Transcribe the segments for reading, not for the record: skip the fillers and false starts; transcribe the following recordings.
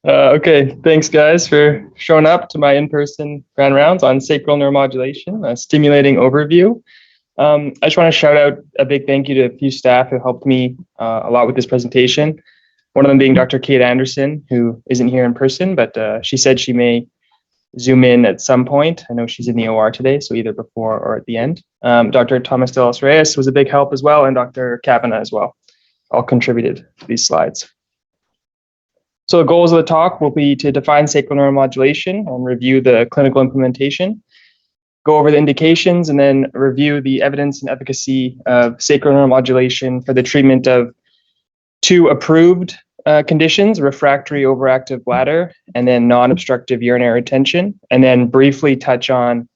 Okay, thanks guys for showing up to my in-person grand rounds on sacral neuromodulation, a stimulating overview. I just want to shout out a big thank you to a few staff who helped me a lot with this presentation. One of them being Dr. Kate Anderson, who isn't here in person, but she said she may Zoom in at some point. I know she's in the OR today, so either before or at the end. Dr. Thomas de los Reyes was a big help as well, and Dr. Kavanagh as well, all contributed to these slides. So the goals of the talk will be to define sacral neuromodulation and review the clinical implementation, go over the indications, and then review the evidence and efficacy of sacral neuromodulation for the treatment of two approved conditions: refractory overactive bladder and then non-obstructive urinary retention, and then briefly touch on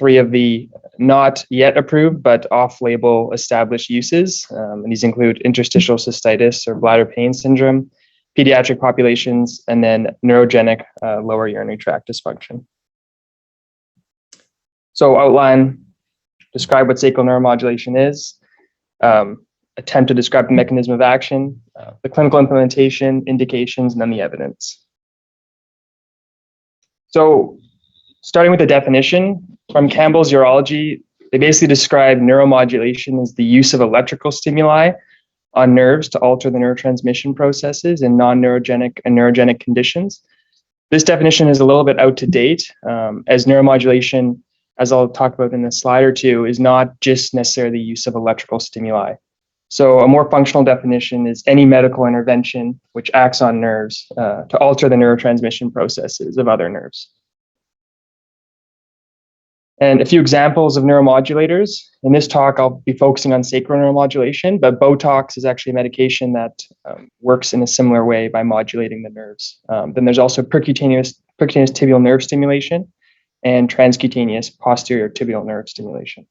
three of the not yet approved but off-label established uses. And these include interstitial cystitis or bladder pain syndrome, pediatric populations, and then neurogenic lower urinary tract dysfunction. So outline, describe what sacral neuromodulation is, attempt to describe the mechanism of action, the clinical implementation, indications, and then the evidence. So starting with the definition from Campbell's Urology, they basically describe neuromodulation as the use of electrical stimuli on nerves to alter the neurotransmission processes in non-neurogenic and neurogenic conditions. This definition is a little bit out to date, as neuromodulation, as I'll talk about in a slide or two, is not just necessarily the use of electrical stimuli. So a more functional definition is any medical intervention which acts on nerves to alter the neurotransmission processes of other nerves. And a few examples of neuromodulators. In this talk, I'll be focusing on sacral neuromodulation, but Botox is actually a medication that works in a similar way by modulating the nerves. Then there's also percutaneous tibial nerve stimulation and transcutaneous posterior tibial nerve stimulation.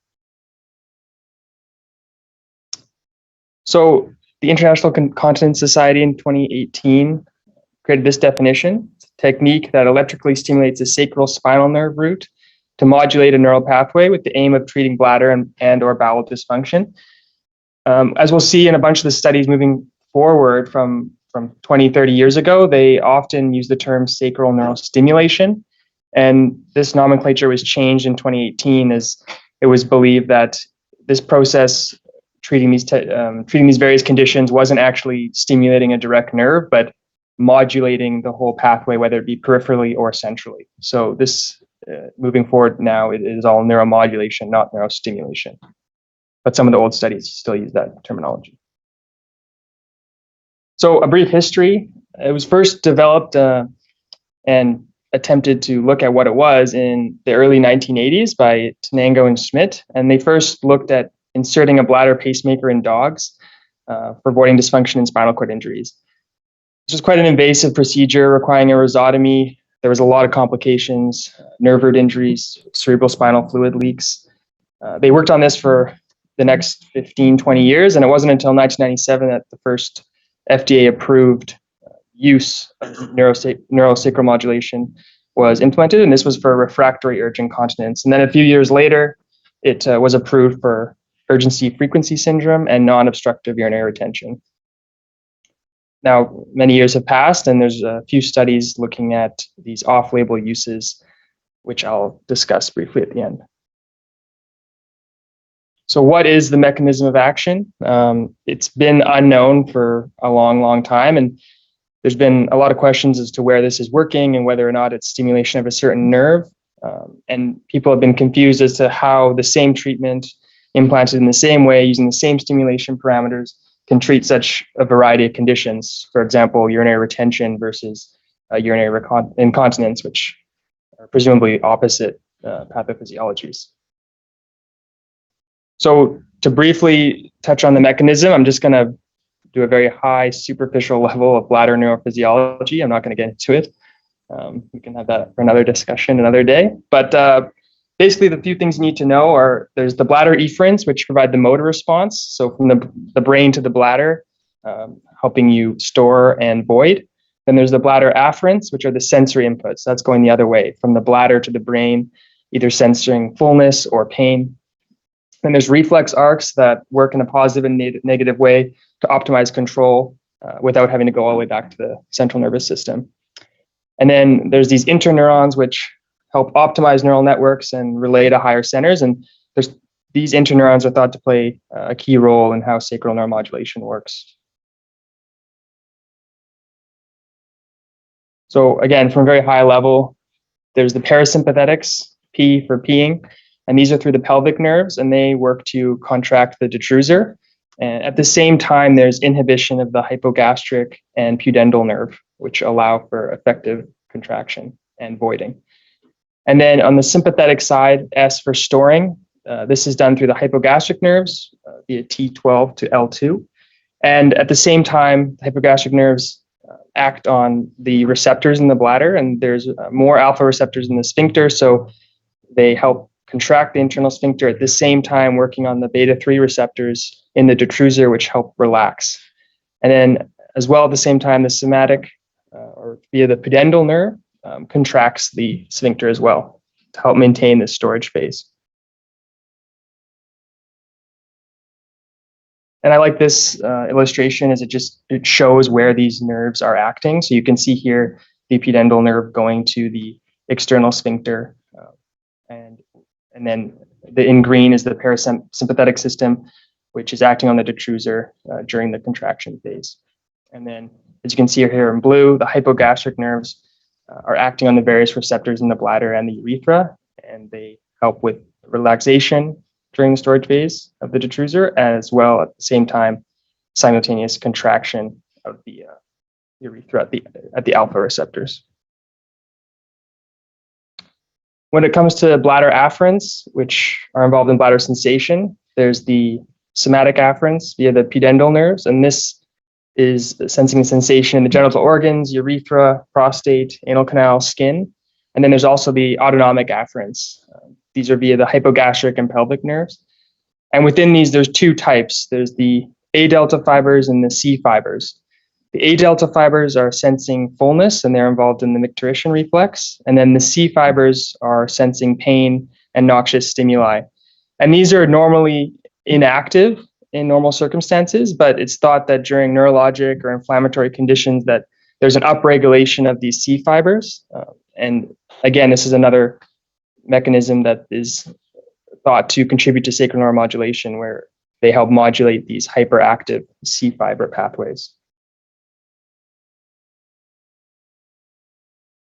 So the International Continence Society in 2018 created this definition: it's a technique that electrically stimulates the sacral spinal nerve root to modulate a neural pathway with the aim of treating bladder and or bowel dysfunction. As we'll see in a bunch of the studies moving forward from 20, 30 years ago, they often use the term sacral neural stimulation. And this nomenclature was changed in 2018 as it was believed that this process, treating these various conditions, wasn't actually stimulating a direct nerve, but modulating the whole pathway, whether it be peripherally or centrally. So this, moving forward now, it is all neuromodulation, not neurostimulation. But some of the old studies still use that terminology. So a brief history. It was first developed and attempted to look at what it was in the early 1980s by Tenango and Schmidt. And they first looked at inserting a bladder pacemaker in dogs for avoiding dysfunction in spinal cord injuries. This was quite an invasive procedure requiring a rhizotomy. There was a lot of complications, nerve root injuries, cerebral spinal fluid leaks. They worked on this for the next 15, 20 years, and it wasn't until 1997 that the first FDA-approved use of neurosacral modulation was implemented, and this was for refractory urgent continence. And then a few years later, it was approved for urgency frequency syndrome and non-obstructive urinary retention. Now, many years have passed, and there's a few studies looking at these off-label uses, which I'll discuss briefly at the end. So what is the mechanism of action? It's been unknown for a long, long time, and there's been a lot of questions as to where this is working and whether or not it's stimulation of a certain nerve. And people have been confused as to how the same treatment implanted in the same way, using the same stimulation parameters, can treat such a variety of conditions. For example, urinary retention versus urinary incontinence, which are presumably opposite pathophysiologies. So to briefly touch on the mechanism, I'm just going to do a very high superficial level of bladder neurophysiology. I'm not going to get into it. We can have that for another discussion another day. But basically, the few things you need to know are there's the bladder efferents, which provide the motor response. So from the brain to the bladder, helping you store and void. Then there's the bladder afferents, which are the sensory inputs. That's going the other way, from the bladder to the brain, either sensing fullness or pain. Then there's reflex arcs that work in a positive and negative way to optimize control without having to go all the way back to the central nervous system. And then there's these interneurons, which help optimize neural networks and relay to higher centers. And these interneurons are thought to play a key role in how sacral neuromodulation works. So again, from a very high level, there's the parasympathetics, P for peeing, and these are through the pelvic nerves, and they work to contract the detrusor. And at the same time, there's inhibition of the hypogastric and pudendal nerve, which allow for effective contraction and voiding. And then on the sympathetic side, S for storing, this is done through the hypogastric nerves via T12 to L2. And at the same time, the hypogastric nerves act on the receptors in the bladder, and there's more alpha receptors in the sphincter, so they help contract the internal sphincter at the same time working on the beta-3 receptors in the detrusor, which help relax. And then as well at the same time, the somatic or via the pudendal nerve contracts the sphincter as well to help maintain this storage phase. And I like this illustration as it shows where these nerves are acting. So you can see here the pudendal nerve going to the external sphincter, and then in green is the parasympathetic system, which is acting on the detrusor during the contraction phase. And then, as you can see here in blue, the hypogastric nerves are acting on the various receptors in the bladder and the urethra, and they help with relaxation during the storage phase of the detrusor, as well at the same time, simultaneous contraction of the urethra at the alpha receptors. When it comes to bladder afferents, which are involved in bladder sensation, there's the somatic afferents via the pudendal nerves, and this is sensing the sensation in the genital organs, urethra, prostate, anal canal, skin. And then there's also the autonomic afferents. These are via the hypogastric and pelvic nerves. And within these, there's two types. There's the A delta fibers and the C fibers. The A delta fibers are sensing fullness, and they're involved in the micturition reflex. And then the C fibers are sensing pain and noxious stimuli. And these are normally inactive in normal circumstances, but it's thought that during neurologic or inflammatory conditions that there's an upregulation of these C fibers. And again, this is another mechanism that is thought to contribute to sacral neuromodulation, where they help modulate these hyperactive C fiber pathways.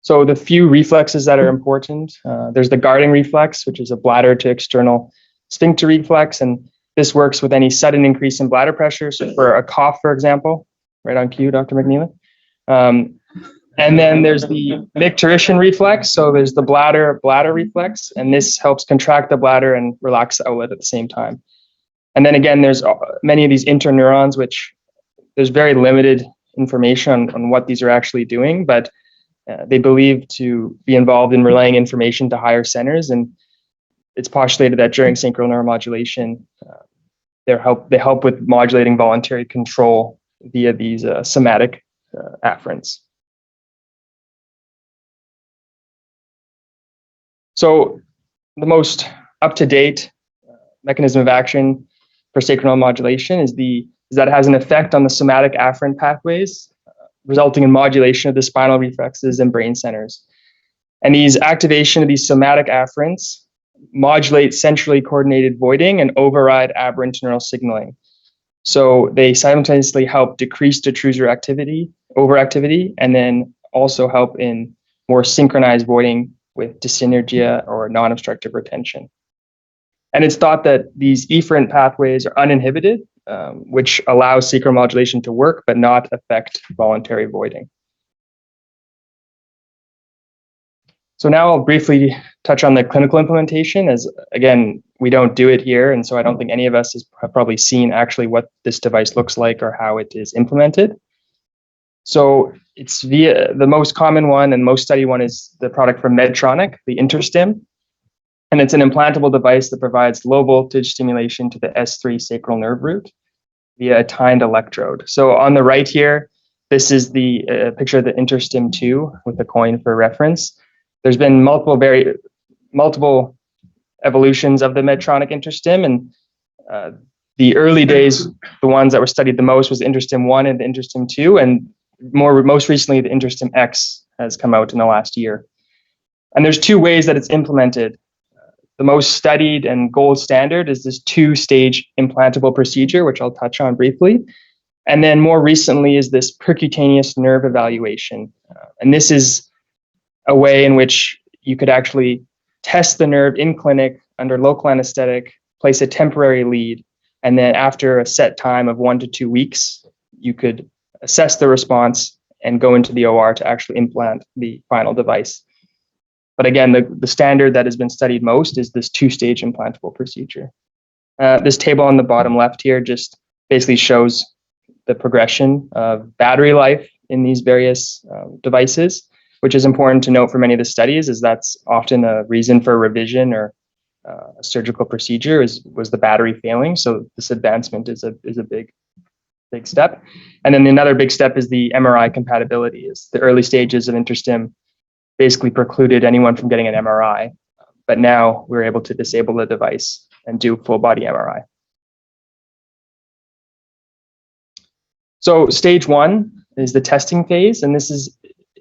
So the few reflexes that are important, there's the guarding reflex, which is a bladder to external sphincter reflex, and this works with any sudden increase in bladder pressure. So for a cough, for example, right on cue, Dr. McNeely. And then there's the micturition reflex. So there's the bladder reflex, and this helps contract the bladder and relax the outlet at the same time. And then again, there's many of these interneurons, which there's very limited information on what these are actually doing, but they believe to be involved in relaying information to higher centers. And it's postulated that during sacral neuromodulation, they help with modulating voluntary control via these somatic afferents. So the most up-to-date mechanism of action for sacral neuromodulation is that it has an effect on the somatic afferent pathways, resulting in modulation of the spinal reflexes and brain centers. And these activation of these somatic afferents modulate centrally coordinated voiding and override aberrant neural signaling. So they simultaneously help decrease detrusor overactivity, and then also help in more synchronized voiding with dyssynergia or non-obstructive retention. And it's thought that these efferent pathways are uninhibited, which allows sacral modulation to work but not affect voluntary voiding. So now I'll briefly touch on the clinical implementation, as again, we don't do it here, and so I don't think any of us have probably seen actually what this device looks like or how it is implemented. So it's via the most common one and most studied one is the product from Medtronic, the InterStim. And it's an implantable device that provides low voltage stimulation to the S3 sacral nerve root via a tined electrode. So on the right here, this is the picture of the InterStim 2 with the coin for reference. There's been multiple evolutions of the Medtronic InterStim, and the early days, the ones that were studied the most was the InterStim 1 and the InterStim 2, and most recently the InterStim X has come out in the last year. And there's two ways that it's implemented. The most studied and gold standard is this two-stage implantable procedure, which I'll touch on briefly. And then more recently is this percutaneous nerve evaluation. And this is a way in which you could actually test the nerve in clinic under local anesthetic, place a temporary lead, and then after a set time of 1 to 2 weeks, you could assess the response and go into the OR to actually implant the final device. But again, the standard that has been studied most is this two-stage implantable procedure. This table on the bottom left here just basically shows the progression of battery life in these various devices, which is important to note for many of the studies, is that's often a reason for revision or a surgical procedure was the battery failing. So this advancement is a big step. And then another big step is the MRI compatibility. Is the early stages of InterStim basically precluded anyone from getting an MRI, but now we're able to disable the device and do full body MRI. So stage 1 is the testing phase, and this is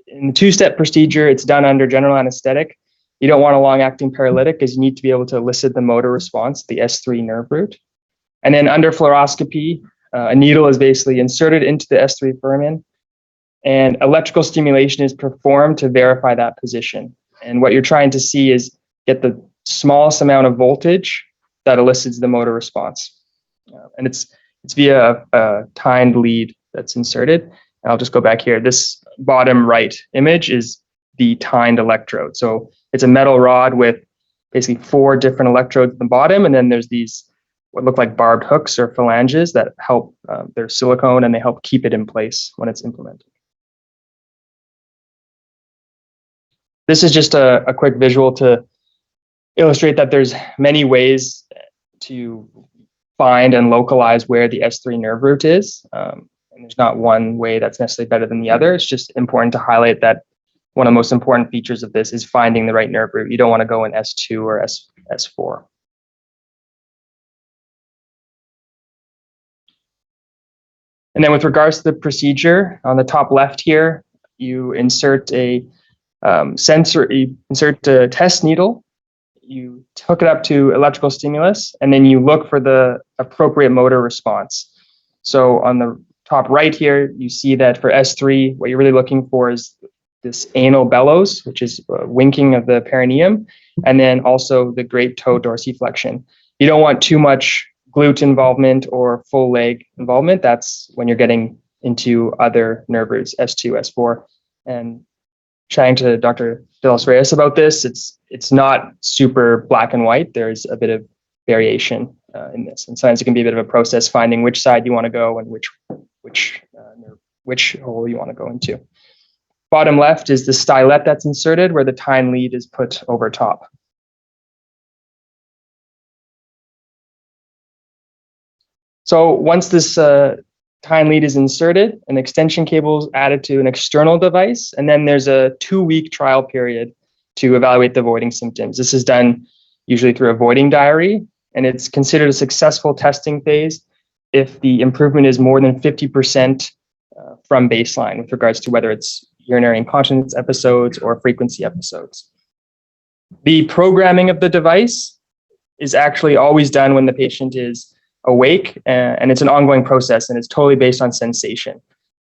in the two-step procedure. It's done under general anesthetic. You don't want a long-acting paralytic because you need to be able to elicit the motor response, the S3 nerve root. And then under fluoroscopy, a needle is basically inserted into the S3 foramen, and electrical stimulation is performed to verify that position. And what you're trying to see is get the smallest amount of voltage that elicits the motor response. And it's via a tined lead that's inserted. And I'll just go back here. This bottom right image is the tined electrode. So it's a metal rod with basically 4 different electrodes at the bottom, and then there's these what look like barbed hooks or phalanges that help, they're silicone and they help keep it in place when it's implemented. This is just a quick visual to illustrate that there's many ways to find and localize where the S3 nerve root is. And there's not one way that's necessarily better than the other. It's just important to highlight that one of the most important features of this is finding the right nerve root. You don't want to go in S2 or S4. And then with regards to the procedure, on the top left here, you insert a test needle, you hook it up to electrical stimulus, and then you look for the appropriate motor response. So on the top right here, you see that for S3, what you're really looking for is this anal bellows, which is winking of the perineum, and then also the great toe dorsiflexion. You don't want too much glute involvement or full leg involvement. That's when you're getting into other nerve roots, S2, S4. And chatting to Dr. De Los Reyes about this, it's not super black and white. There's a bit of variation in this, and sometimes it can be a bit of a process finding which side you want to go and which hole you want to go into. Bottom left is the stylet that's inserted, where the tine lead is put over top. So once this tine lead is inserted, an extension cable is added to an external device, and then there's a 2-week trial period to evaluate the voiding symptoms. This is done usually through a voiding diary, and it's considered a successful testing phase if the improvement is more than 50% from baseline with regards to whether it's urinary incontinence episodes or frequency episodes. The programming of the device is actually always done when the patient is awake, and it's an ongoing process, and it's totally based on sensation.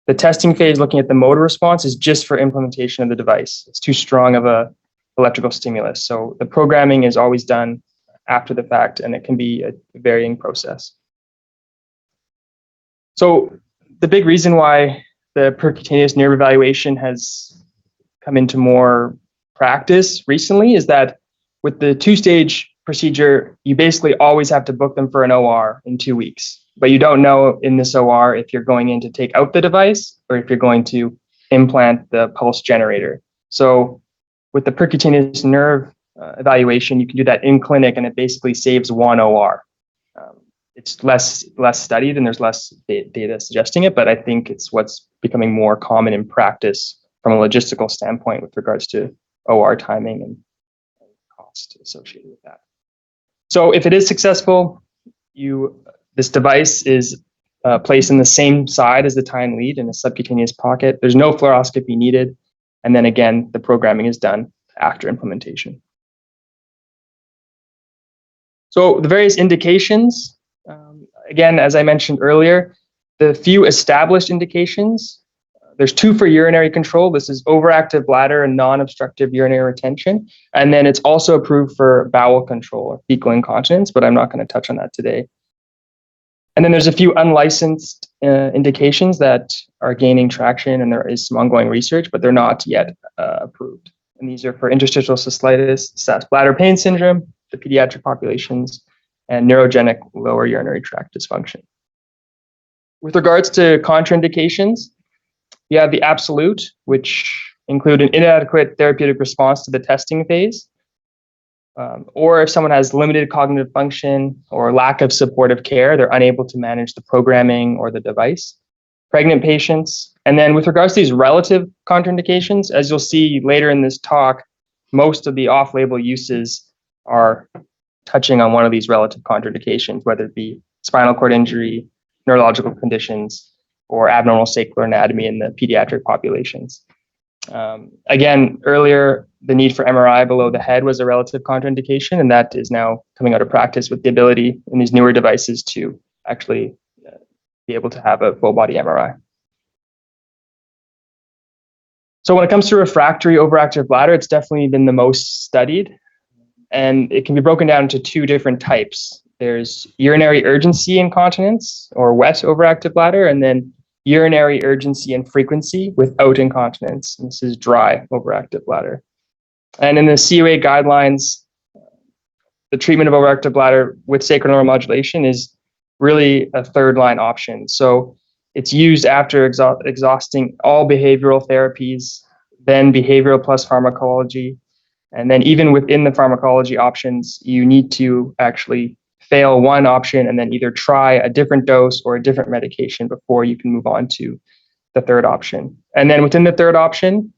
The testing phase, looking at the motor response, is just for implementation of the device. It's too strong of a electrical stimulus. So the programming is always done after the fact, and it can be a varying process. So the big reason why the percutaneous nerve evaluation has come into more practice recently is that with the 2-stage procedure, you basically always have to book them for an OR in 2 weeks. But you don't know in this OR if you're going in to take out the device or if you're going to implant the pulse generator. So with the percutaneous nerve evaluation, you can do that in clinic, and it basically saves 1 OR. It's less studied, and there's less data suggesting it, but I think it's what's becoming more common in practice from a logistical standpoint with regards to OR timing and cost associated with that. So if it is successful, this device is placed in the same side as the tine lead in a subcutaneous pocket. There's no fluoroscopy needed. And then again, the programming is done after implementation. So the various indications, again, as I mentioned earlier, the few established indications, there's 2 for urinary control. This is overactive bladder and non-obstructive urinary retention. And then it's also approved for bowel control or fecal incontinence, but I'm not going to touch on that today. And then there's a few unlicensed indications that are gaining traction, and there is some ongoing research, but they're not yet approved. And these are for interstitial cystitis, bladder pain syndrome, the pediatric populations, and neurogenic lower urinary tract dysfunction. With regards to contraindications, you have the absolute, which include an inadequate therapeutic response to the testing phase, or if someone has limited cognitive function or lack of supportive care, they're unable to manage the programming or the device. Pregnant patients. And then with regards to these relative contraindications, as you'll see later in this talk, most of the off-label uses are touching on one of these relative contraindications, whether it be spinal cord injury, neurological conditions, or abnormal sacral anatomy in the pediatric populations. Again, earlier, the need for MRI below the head was a relative contraindication, and that is now coming out of practice with the ability in these newer devices to actually be able to have a full body MRI. So when it comes to refractory overactive bladder, it's definitely been the most studied, and it can be broken down into 2 different types. There's urinary urgency incontinence or wet overactive bladder, and then urinary urgency and frequency without incontinence. This is dry overactive bladder. And in the CUA guidelines, the treatment of overactive bladder with sacral neuromodulation is really a 3rd-line option. So it's used after exhausting all behavioral therapies, then behavioral plus pharmacology. And then even within the pharmacology options, you need to actually fail one option and then either try a different dose or a different medication before you can move on to the 3rd option. And then within the 3rd option,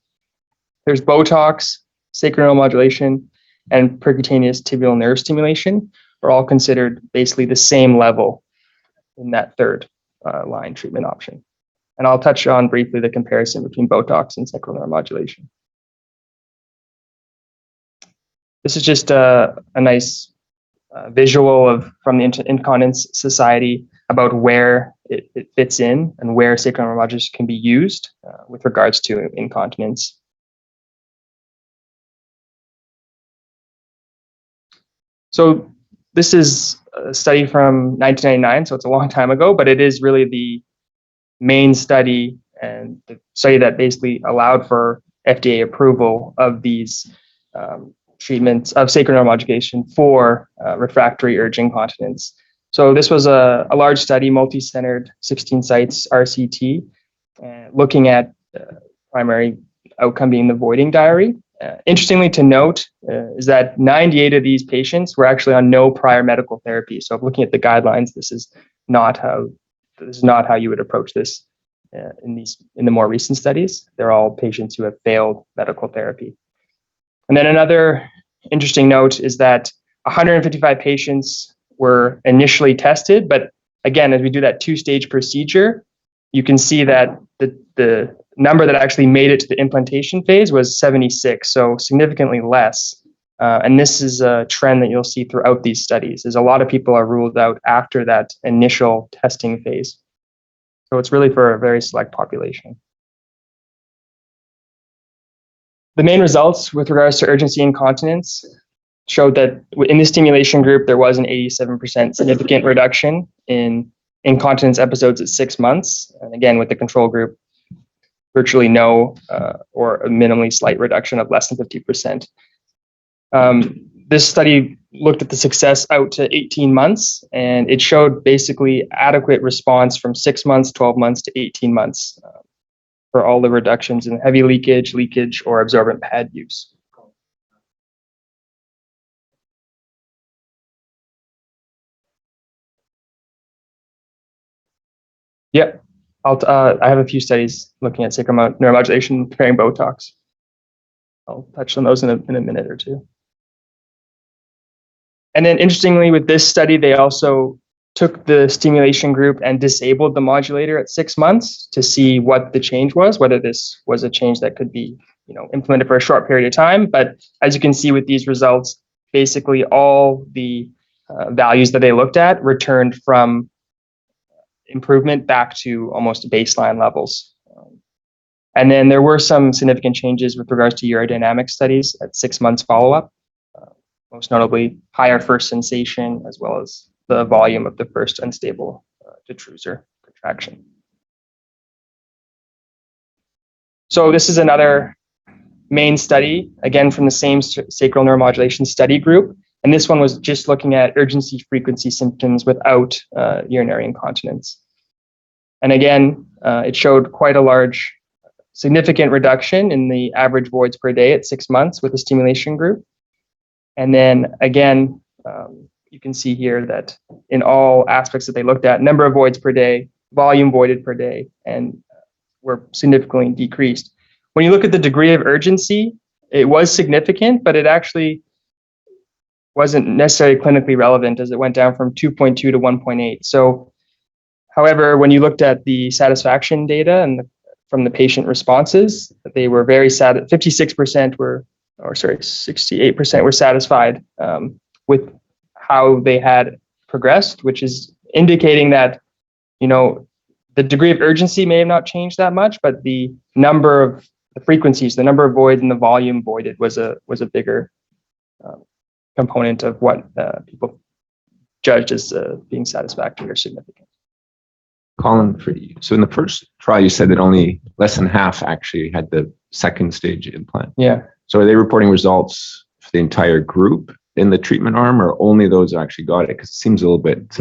there's Botox, sacral neuromodulation, and percutaneous tibial nerve stimulation are all considered basically the same level in that 3rd line treatment option. And I'll touch on briefly the comparison between Botox and sacral neuromodulation. This is just a nice visual from the Incontinence Society about where it fits in and where sacral neuromodulation can be used with regards to incontinence. So this is a study from 1999, so it's a long time ago, but it is really the main study and the study that basically allowed for FDA approval of these treatments of sacral neuromodulation for refractory urge incontinence. So this was a large study, multi-centered, 16 sites, RCT, looking at primary outcome being the voiding diary. Interestingly to note is that 98 of these patients were actually on no prior medical therapy. So looking at the guidelines, this is not how you would approach this in the more recent studies. They're all patients who have failed medical therapy. And then another interesting note is that 155 patients were initially tested, but again, as we do that 2-stage procedure, you can see that the number that actually made it to the implantation phase was 76, so significantly less. And this is a trend that you'll see throughout these studies, is a lot of people are ruled out after that initial testing phase. So it's really for a very select population. The main results with regards to urgency incontinence showed that in the stimulation group, there was an 87% significant reduction in incontinence episodes at 6 months. And again, with the control group, virtually no or a minimally slight reduction of less than 50%. This study looked at the success out to 18 months, and it showed basically adequate response from 6 months, 12 months to 18 months for all the reductions in heavy leakage, or absorbent pad use. Yeah, I have a few studies looking at sacral neuromodulation comparing Botox. I'll touch on those in a minute or two. And then interestingly, with this study, they also took the stimulation group and disabled the modulator at 6 months to see what the change was, whether this was a change that could be implemented for a short period of time. But as you can see with these results, basically all the values that they looked at returned from improvement back to almost baseline levels. And then there were some significant changes with regards to urodynamic studies at 6 months follow-up, most notably higher first sensation, as well as the volume of the first unstable detrusor contraction. So this is another main study, again from the same sacral neuromodulation study group. And this one was just looking at urgency frequency symptoms without urinary incontinence. And again, it showed quite a large, significant reduction in the average voids per day at 6 months with the stimulation group. And then again, you can see here that in all aspects that they looked at, number of voids per day, volume voided per day, and were significantly decreased. When you look at the degree of urgency, it was significant, but it actually wasn't necessarily clinically relevant as it went down from 2.2 to 1.8. So, however, when you looked at the satisfaction data and from the patient responses, they were very sad. 56% were, or sorry, 68% were satisfied with how they had progressed, which is indicating that, the degree of urgency may have not changed that much, but the number of the frequencies, the number of voids and the volume voided was a bigger component of what people judged as being satisfactory or significant. Colin, for you, so in the first trial, you said that only less than half actually had the second stage implant. Yeah. So are they reporting results for the entire group in the treatment arm, or only those who actually got it? Because it seems a little bit.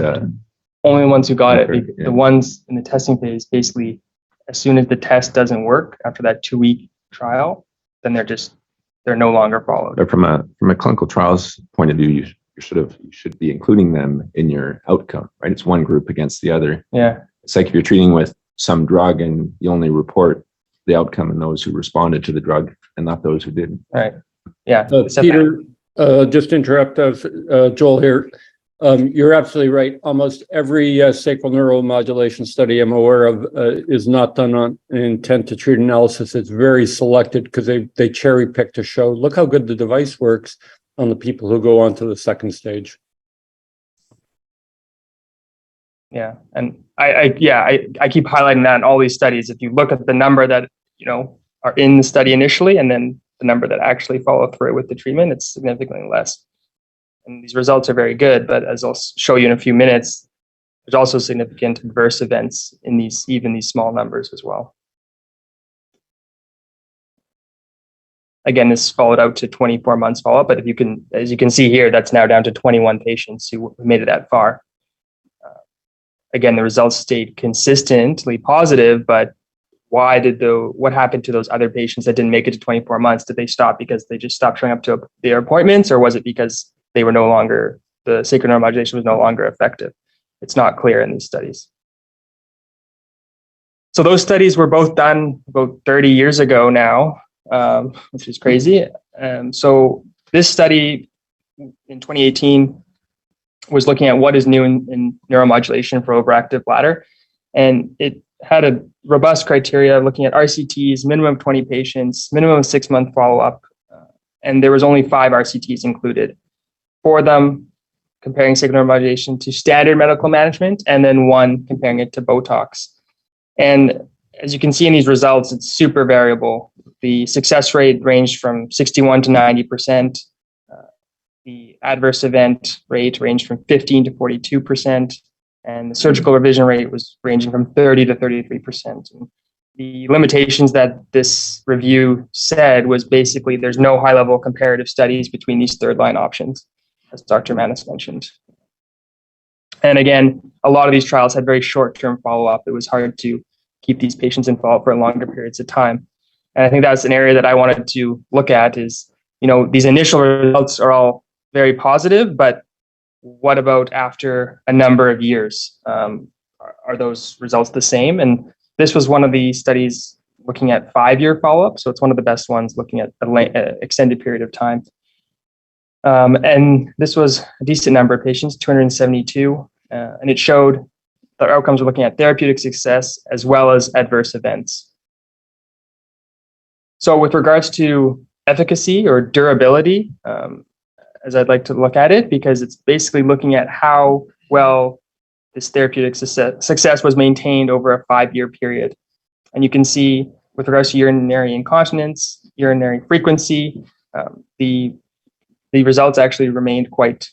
Only the ones who got it. The ones in the testing phase, basically, as soon as the test doesn't work after that 2-week trial, then they're no longer followed. But from a clinical trials point of view, you should be including them in your outcome, right? It's one group against the other. Yeah. It's like if you're treating with some drug and you only report the outcome in those who responded to the drug and not those who didn't. Right. Yeah. Peter, just interrupt us, Joel here. You're absolutely right. Almost every sacral neuromodulation study I'm aware of is not done on an intent to treat analysis. It's very selected because they cherry pick to show, look how good the device works on the people who go on to the second stage. Yeah, and I keep highlighting that in all these studies. If you look at the number that are in the study initially, and then the number that actually follow through with the treatment, it's significantly less. And these results are very good, but as I'll show you in a few minutes, there's also significant adverse events in these small numbers as well. Again, this followed out to 24 months follow-up, but as you can see here, that's now down to 21 patients who made it that far. Again, the results stayed consistently positive, but what happened to those other patients that didn't make it to 24 months? Did they stop because they just stopped showing up to their appointments, or was it because the sacral neuromodulation was no longer effective? It's not clear in these studies. So those studies were both done about 30 years ago now, which is crazy. So this study in 2018 was looking at what is new in neuromodulation for overactive bladder. And it had a robust criteria looking at RCTs, minimum of 20 patients, minimum of 6-month follow-up. And there was only 5 RCTs included. 4 of them comparing sacral neuromodulation to standard medical management, and then 1 comparing it to Botox. And as you can see in these results, it's super variable. The success rate ranged from 61 to 90%. The adverse event rate ranged from 15 to 42%. And the surgical revision rate was ranging from 30 to 33%. And the limitations that this review said was basically there's no high-level comparative studies between these third-line options, as Dr. Manis mentioned. And again, a lot of these trials had very short-term follow-up. It was hard to keep these patients in follow-up for longer periods of time. And I think that's an area that I wanted to look at is, these initial results are all very positive, but what about after a number of years? Are those results the same? And this was one of the studies looking at 5-year follow-up. So it's one of the best ones looking at an extended period of time. And this was a decent number of patients, 272. And it showed the outcomes were looking at therapeutic success as well as adverse events. So with regards to efficacy or durability, as I'd like to look at it, because it's basically looking at how well this therapeutic success was maintained over a 5-year period. And you can see with regards to urinary incontinence, urinary frequency, the results actually remained quite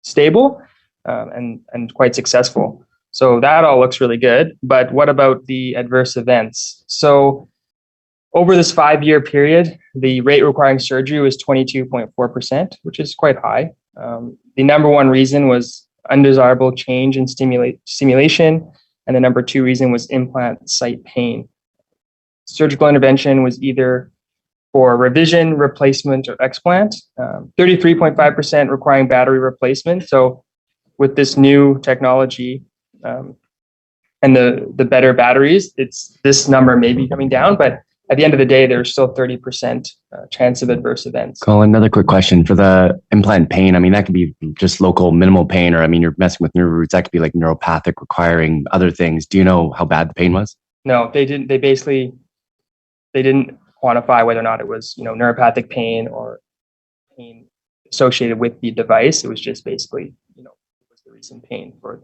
stable and quite successful. So that all looks really good. But what about the adverse events? So over this 5-year period, the rate requiring surgery was 22.4%, which is quite high. The number one reason was undesirable change in stimulation, and the number two reason was implant site pain. Surgical intervention was either for revision, replacement, or explant. 33.5% requiring battery replacement. So with this new technology and the better batteries, this number may be coming down, but at the end of the day, there's still 30% chance of adverse events. Colin, another quick question for the implant pain. I mean, that could be just local minimal pain, or I mean, you're messing with nerve roots. That could be like neuropathic, requiring other things. Do you know how bad the pain was? No, they didn't. They didn't quantify whether or not it was, neuropathic pain or pain associated with the device. It was just basically, it was the recent pain for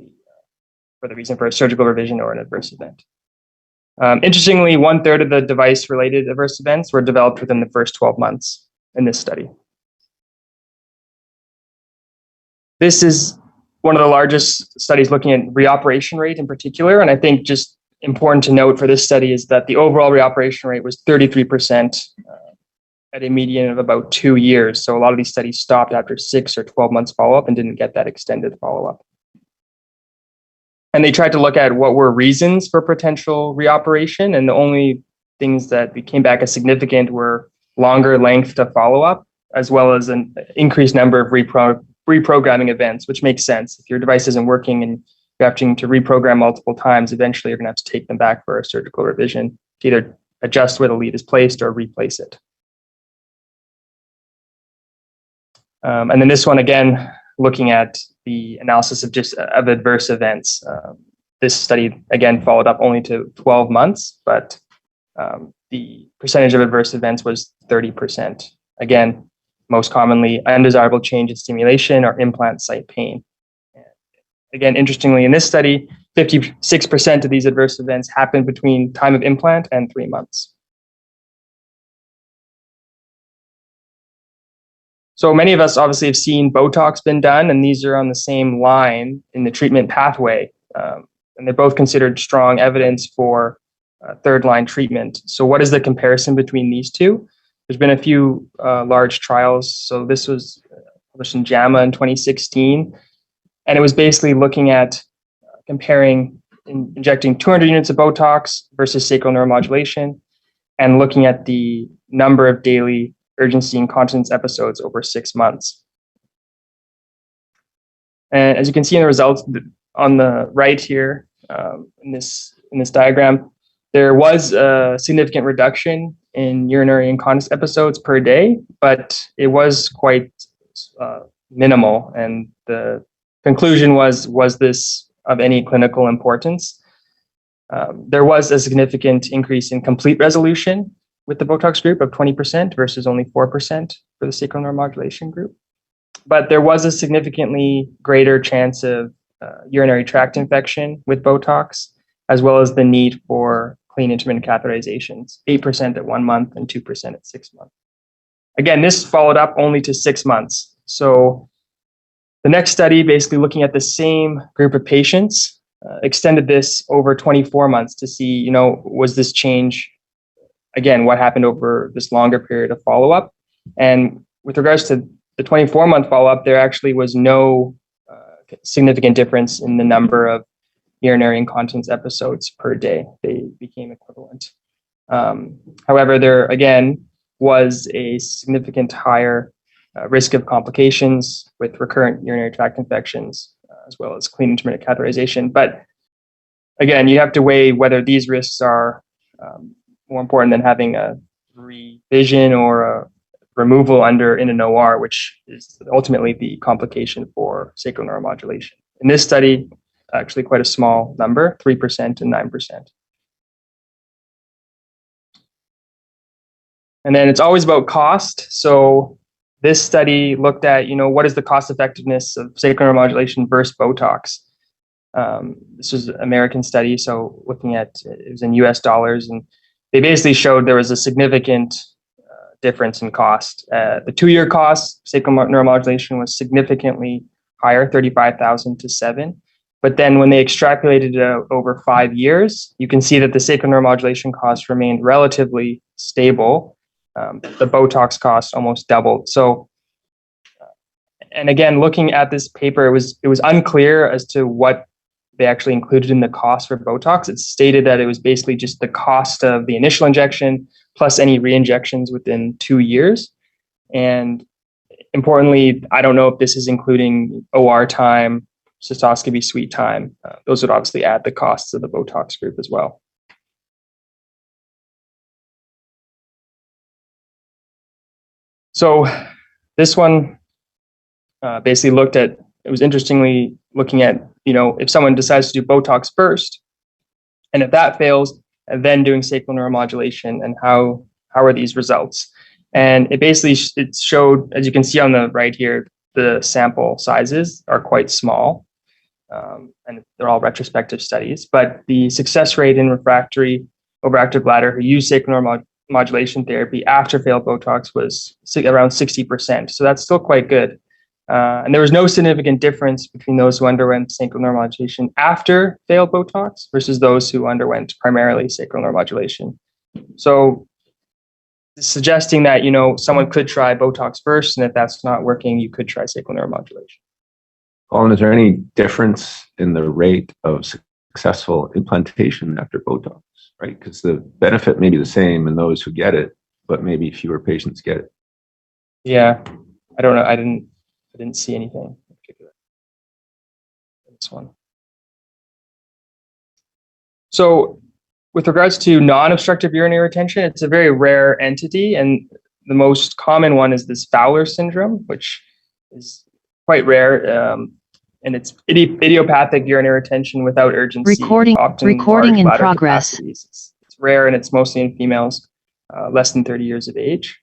the reason for a surgical revision or an adverse event. Interestingly, 1/3 of the device-related adverse events were developed within the first 12 months in this study. This is one of the largest studies looking at reoperation rate in particular, and I think just important to note for this study is that the overall reoperation rate was 33% at a median of about 2 years. So a lot of these studies stopped after 6 or 12 months follow-up and didn't get that extended follow-up. And they tried to look at what were reasons for potential reoperation, and the only things that came back as significant were longer length to follow-up, as well as an increased number of reprogramming events, which makes sense. If your device isn't working and you're having to reprogram multiple times, eventually you're going to have to take them back for a surgical revision to either adjust where the lead is placed or replace it. And then this one, again, looking at the analysis of adverse events. This study, again, followed up only to 12 months, but the percentage of adverse events was 30%. Again, most commonly undesirable change in stimulation or implant site pain. Again, interestingly, in this study, 56% of these adverse events happened between time of implant and 3 months. So many of us obviously have seen Botox been done, and these are on the same line in the treatment pathway. And they're both considered strong evidence for third-line treatment. So what is the comparison between these two? There's been a few large trials. So this was published in JAMA in 2016. And it was basically looking at comparing injecting 200 units of Botox versus sacral neuromodulation and looking at the number of daily urgency incontinence episodes over 6 months. And as you can see in the results on the right here in this diagram, there was a significant reduction in urinary incontinence episodes per day, but it was quite minimal. And the conclusion was this of any clinical importance? There was a significant increase in complete resolution with the Botox group of 20% versus only 4% for the sacral neuromodulation group. But there was a significantly greater chance of urinary tract infection with Botox, as well as the need for clean intermittent catheterizations, 8% at 1 month and 2% at 6 months. Again, this followed up only to 6 months. So the next study, basically looking at the same group of patients, extended this over 24 months to see, was this change, again, what happened over this longer period of follow-up. And with regards to the 24-month follow-up, there actually was no significant difference in the number of urinary incontinence episodes per day. They became equivalent. However, there, again, was a significant higher risk of complications with recurrent urinary tract infections, as well as clean intermittent catheterization. But again, you have to weigh whether these risks are more important than having a revision or a removal in an OR, which is ultimately the complication for sacral neuromodulation. In this study, actually quite a small number, 3% and 9%. And then it's always about cost. So this study looked at, what is the cost effectiveness of sacral neuromodulation versus Botox? This was an American study, so looking at, it was in US dollars, and they basically showed there was a significant difference in cost. The 2-year cost, sacral neuromodulation, was significantly higher, 35,000 to 7. But then when they extrapolated it out over 5 years, you can see that the sacral neuromodulation cost remained relatively stable. The Botox cost almost doubled. So, and again, looking at this paper, it was unclear as to what they actually included in the cost for Botox. It stated that it was basically just the cost of the initial injection plus any re-injections within 2 years. And importantly, I don't know if this is including OR time, cystoscopy suite time. Those would obviously add the costs of the Botox group as well. So this one basically looked at, it was interestingly looking at, if someone decides to do Botox first, and if that fails, and then doing sacral neuromodulation, and how are these results? And it basically, it showed, as you can see on the right here, the sample sizes are quite small, and they're all retrospective studies, but the success rate in refractory overactive bladder who use sacral neuromodulation therapy after failed Botox was around 60%. So that's still quite good. And there was no significant difference between those who underwent sacral neuromodulation after failed Botox versus those who underwent primarily sacral neuromodulation. So suggesting that, someone could try Botox first, and if that's not working, you could try sacral neuromodulation. Colin, is there any difference in the rate of successful implantation after Botox, right? Because the benefit may be the same in those who get it, but maybe fewer patients get it. Yeah, I don't know. I didn't see anything in particular in this one. So with regards to non-obstructive urinary retention, it's a very rare entity, and the most common one is this Fowler syndrome, which is quite rare, and it's idiopathic urinary retention without urgency. Recording in progress. It's rare, and it's mostly in females less than 30 years of age.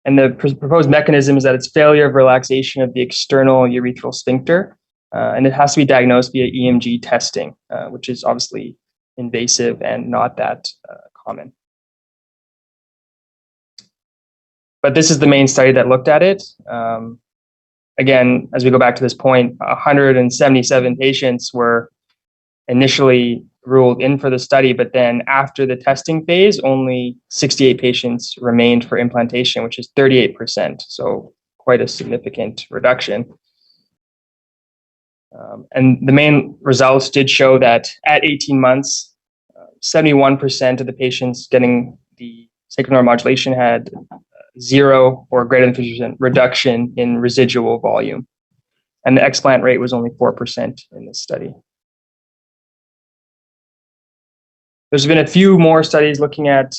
And the proposed mechanism is that it's failure of relaxation of the external urethral sphincter, and it has to be diagnosed via EMG testing, which is obviously invasive and not that common. But this is the main study that looked at it. Again, as we go back to this point, 177 patients were initially ruled in for the study, but then after the testing phase, only 68 patients remained for implantation, which is 38%. So quite a significant reduction. And the main results did show that at 18 months, 71% of the patients getting the sacral neuromodulation had 0 or greater than 50% reduction in residual volume. And the explant rate was only 4% in this study. There's been a few more studies looking at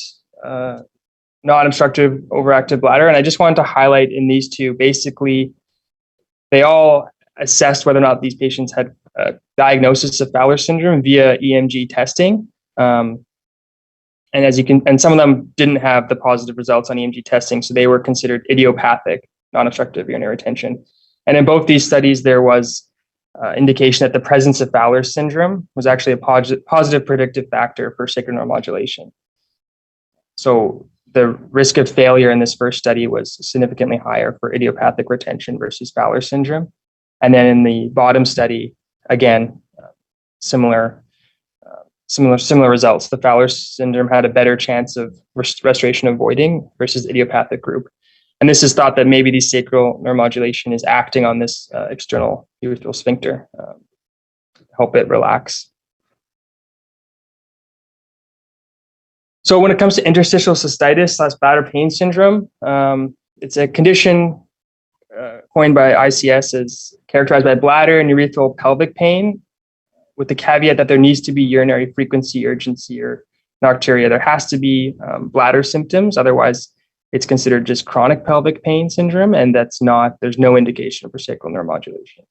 non-obstructive overactive bladder, and I just wanted to highlight in these two, basically, they all assessed whether or not these patients had a diagnosis of Fowler syndrome via EMG testing. And and some of them didn't have the positive results on EMG testing, so they were considered idiopathic non-obstructive urinary retention. And in both these studies, there was indication that the presence of Fowler syndrome was actually a positive predictive factor for sacral neuromodulation. So the risk of failure in this first study was significantly higher for idiopathic retention versus Fowler syndrome. And then in the bottom study, again, similar results. The Fowler syndrome had a better chance of restoration of voiding versus the idiopathic group. And this is thought that maybe the sacral neuromodulation is acting on this external urethral sphincter to help it relax. So when it comes to interstitial cystitis / bladder pain syndrome, it's a condition coined by ICS as characterized by bladder and urethral pelvic pain, with the caveat that there needs to be urinary frequency, urgency, or nocturia. There has to be bladder symptoms, otherwise it's considered just chronic pelvic pain syndrome, and there's no indication for sacral neuromodulation.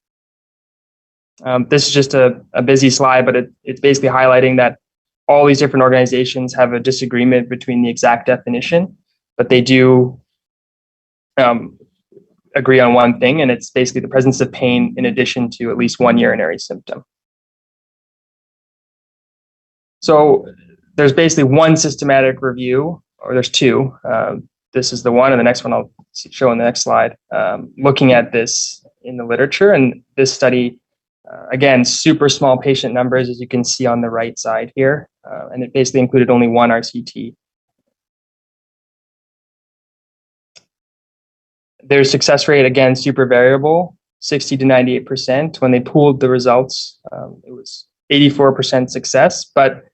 This is just a busy slide, but it's basically highlighting that all these different organizations have a disagreement between the exact definition. but they do agree on one thing, and it's basically the presence of pain in addition to at least one urinary symptom. So there's basically one systematic review, or there's two. This is the one, and the next one I'll show in the next slide, looking at this in the literature. And this study, again, super small patient numbers, as you can see on the right side here, and it basically included only one RCT. Their success rate, again, super variable, 60 to 98%. When they pooled the results, it was 84% success, but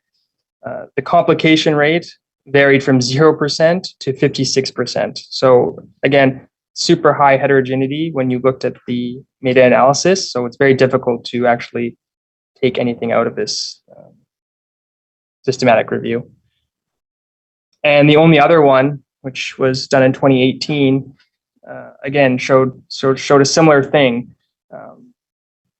the complication rate varied from 0% to 56%. So again, super high heterogeneity when you looked at the meta-analysis. So it's very difficult to actually take anything out of this systematic review. And the only other one, which was done in 2018, again, showed a similar thing.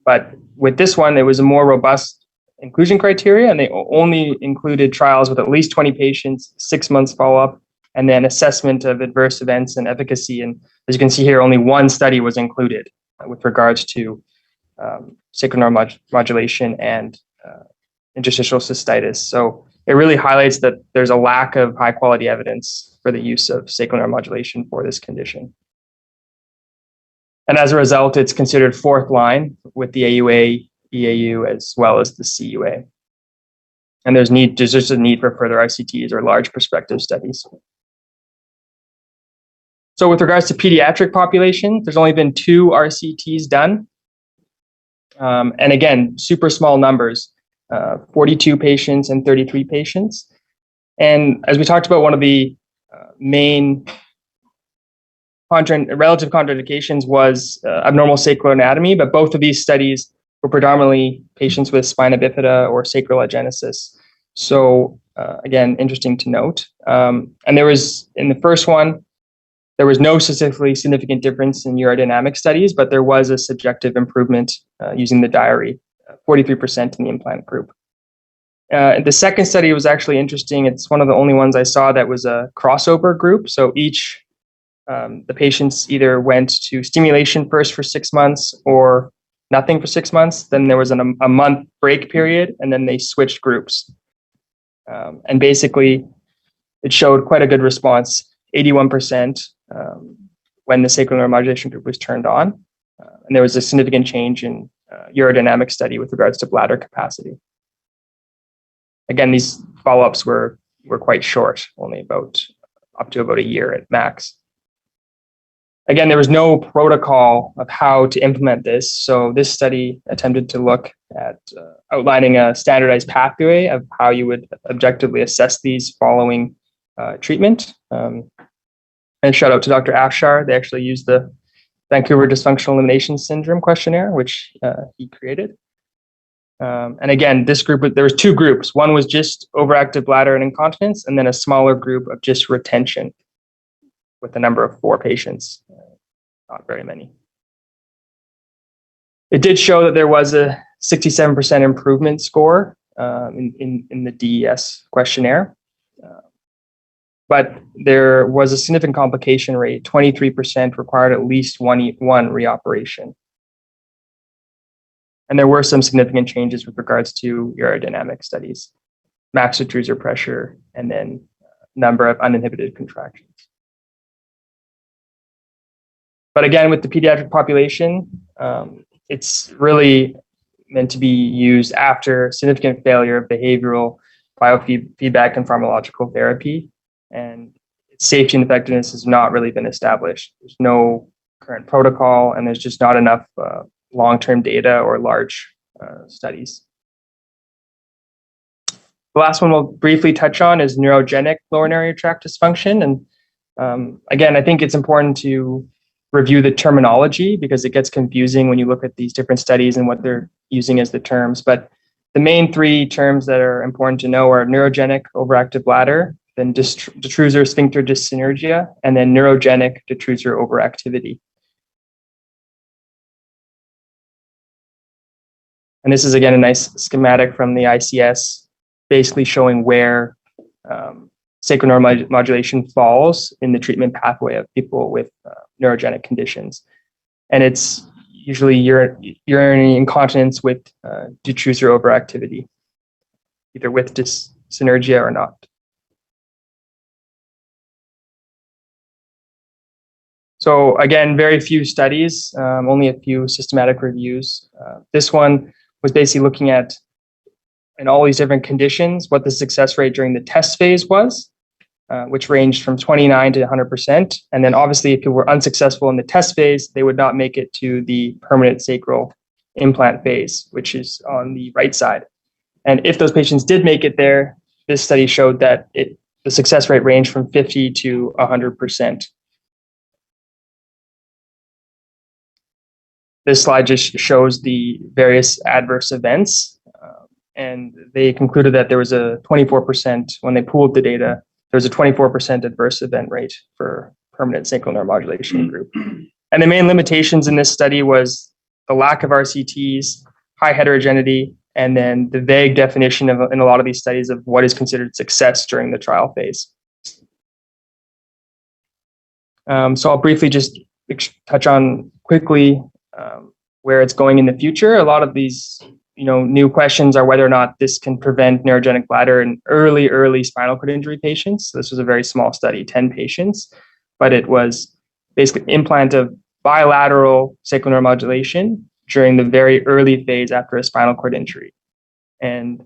But with this one, it was a more robust inclusion criteria, and they only included trials with at least 20 patients, 6 months follow-up, and then assessment of adverse events and efficacy. And as you can see here, only one study was included with regards to sacral neuromodulation and interstitial cystitis. So it really highlights that there's a lack of high-quality evidence for the use of sacral neuromodulation for this condition. And as a result, it's considered fourth line with the AUA, EAU, as well as the CUA. And there's just a need for further RCTs or large prospective studies. So with regards to pediatric population, there's only been 2 RCTs done. And again, super small numbers, 42 patients and 33 patients. And as we talked about, one of the main relative contraindications was abnormal sacral anatomy, but both of these studies were predominantly patients with spina bifida or sacral agenesis. So again, interesting to note. And there was, in the first one, there was no statistically significant difference in urodynamic studies, but there was a subjective improvement using the diary, 43% in the implant group. The second study was actually interesting. It's one of the only ones I saw that was a crossover group. So each, the patients either went to stimulation first for 6 months or nothing for 6 months. Then there was a month break period, and then they switched groups. And basically, it showed quite a good response, 81% when the sacral neuromodulation group was turned on. And there was a significant change in urodynamic study with regards to bladder capacity. Again, these follow-ups were quite short, only up to about a year at max. Again, there was no protocol of how to implement this. So this study attempted to look at outlining a standardized pathway of how you would objectively assess these following treatment. And shout out to Dr. Afshar. They actually used the Vancouver Dysfunctional Elimination Syndrome questionnaire, which he created. And again, this group, there was 2 groups. One was just overactive bladder and incontinence, and then a smaller group of just retention with a number of 4 patients, not very many. It did show that there was a 67% improvement score in the DES questionnaire. But there was a significant complication rate, 23% required at least one reoperation. And there were some significant changes with regards to urodynamic studies, max detrusor pressure, and then number of uninhibited contractions. But again, with the pediatric population, it's really meant to be used after significant failure of behavioral biofeedback and pharmacological therapy. And its safety and effectiveness has not really been established. There's no current protocol, and there's just not enough long-term data or large studies. The last one we'll briefly touch on is neurogenic lower urinary tract dysfunction. And again, I think it's important to review the terminology because it gets confusing when you look at these different studies and what they're using as the terms. But the main 3 terms that are important to know are neurogenic overactive bladder, then detrusor sphincter dyssynergia, and then neurogenic detrusor overactivity. And this is, again, a nice schematic from the ICS, basically showing where sacral neuromodulation falls in the treatment pathway of people with neurogenic conditions. And it's usually urinary incontinence with detrusor overactivity, either with dyssynergia or not. So again, very few studies, only a few systematic reviews. This one was basically looking at, in all these different conditions, what the success rate during the test phase was, which ranged from 29 to 100%. And then obviously, if people were unsuccessful in the test phase, they would not make it to the permanent sacral implant phase, which is on the right side. And if those patients did make it there, this study showed that the success rate ranged from 50 to 100%. This slide just shows the various adverse events, and they concluded that there was a 24%, when they pooled the data, there was a 24% adverse event rate for permanent sacral neuromodulation group. And the main limitations in this study was the lack of RCTs, high heterogeneity, and then the vague definition of, in a lot of these studies, of what is considered success during the trial phase. So I'll briefly just touch on quickly where it's going in the future. A lot of these, new questions are whether or not this can prevent neurogenic bladder in early spinal cord injury patients. So this was a very small study, 10 patients, but it was basically implant of bilateral sacral neuromodulation during the very early phase after a spinal cord injury. And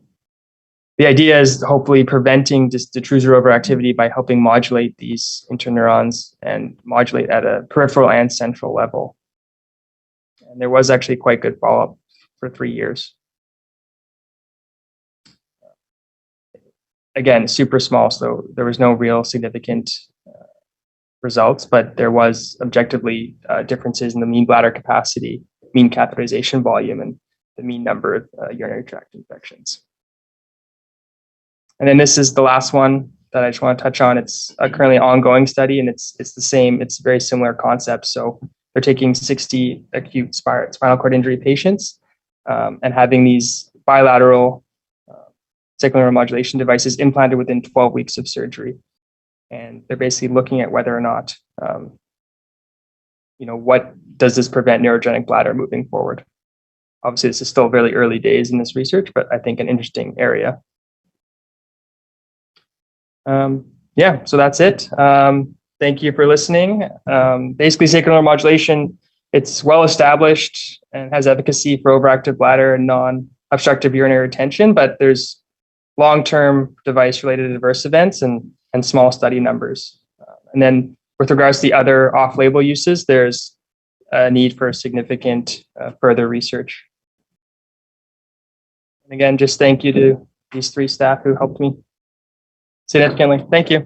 the idea is hopefully preventing detrusor overactivity by helping modulate these interneurons and modulate at a peripheral and central level. And there was actually quite good follow-up for 3 years. Again, super small, so there was no real significant results, but there was objectively differences in the mean bladder capacity, mean catheterization volume, and the mean number of urinary tract infections. And then this is the last one that I just want to touch on. It's a currently ongoing study, and it's the same. It's very similar concept. So they're taking 60 acute spinal cord injury patients and having these bilateral sacral neuromodulation devices implanted within 12 weeks of surgery. And they're basically looking at whether or not, what does this prevent neurogenic bladder moving forward? Obviously, this is still very early days in this research, but I think an interesting area. So that's it. Thank you for listening. Basically, sacral neuromodulation, it's well established and has efficacy for overactive bladder and non-obstructive urinary retention, but there's long-term device-related adverse events and small study numbers. And then with regards to the other off-label uses, there's a need for significant further research. And again, just thank you to these 3 staff who helped me significantly. Thank you.